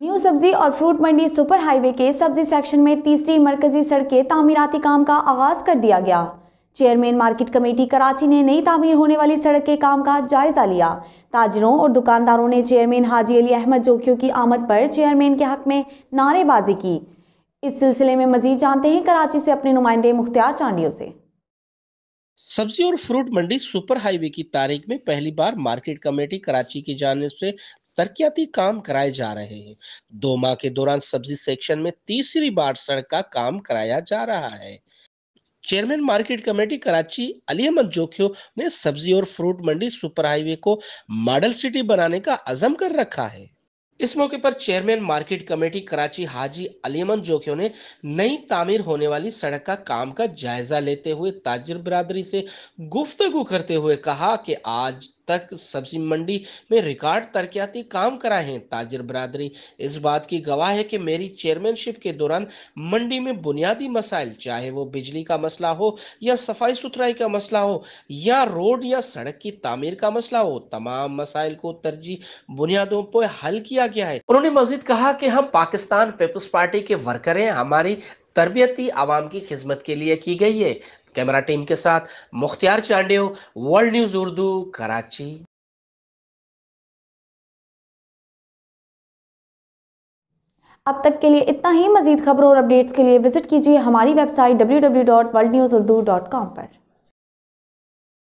New सब्जी और fruit मंडी सुपर हाईवे के सब्जी सेक्शन में तीसरी मरकजी सड़क के तामीराती काम का आगाज कर दिया गया। चेयरमैन मार्केट कमेटी कराची ने नई तामीर होने वाली सड़क के काम का जायजा लिया। ताजिरों और दुकानदारों ने चेयरमैन हाजी अली अहमद जोखियों की आमद पर चेयरमैन के हक में नारेबाजी की। इस सिलसिले में मजीद जानते हैं कराची से अपने नुमाइंदे मुख्तियार चांडियों से। सब्जी और फ्रूट मंडी सुपर हाईवे की तारीख में पहली बार मार्केट कमेटी कराची की जानिब से तरक्याती काम कराए जा रहे हैं। 2 माह के दौरान सब्जी सेक्शन में तीसरी बार सड़क का काम कराया जा रहा है। Chairman market committee Karachi Ali Ahmed Jokhio ने सब्जी और फ्रूट मंडी सुपर हाईवे को मॉडल सिटी बनाने का अज़म कर रखा है। इस मौके पर chairman market committee Karachi Haji Ali Ahmed Jokhio ने नई तामीर होने वाली सड़क का काम का जायजा लेते हुए ताजिर बिरादरी से गुफ्तगू करते हुए कहा कि आज तक सब्जी मंडी में रिकॉर्ड तरक्याती काम कराए हैं। ताजिर बिरादरी इस बात की गवाह है कि मेरी चेयरमैनशिप के दौरान मंडी में बुनियादी मसाइल, चाहे वो बिजली का मसला हो या सफाई सुथराई का मसला हो या रोड या सड़क की तामीर का मसला हो, तमाम मसाइल को तरजीह बुनियादों पर हल किया गया है। उन्होंने मजीद कहा कि हम पाकिस्तान पीपल्स पार्टी के वर्कर हैं, हमारी तरबियती आवाम की खिदमत के लिए की गई है। कैमरा टीम के साथ मुख्तियार चांडियो, वर्ल्ड न्यूज उर्दू, कराची। अब तक के लिए इतना ही। मजीद खबरों और अपडेट्स के लिए विजिट कीजिए हमारी वेबसाइट www.worldnewsurdu.com पर।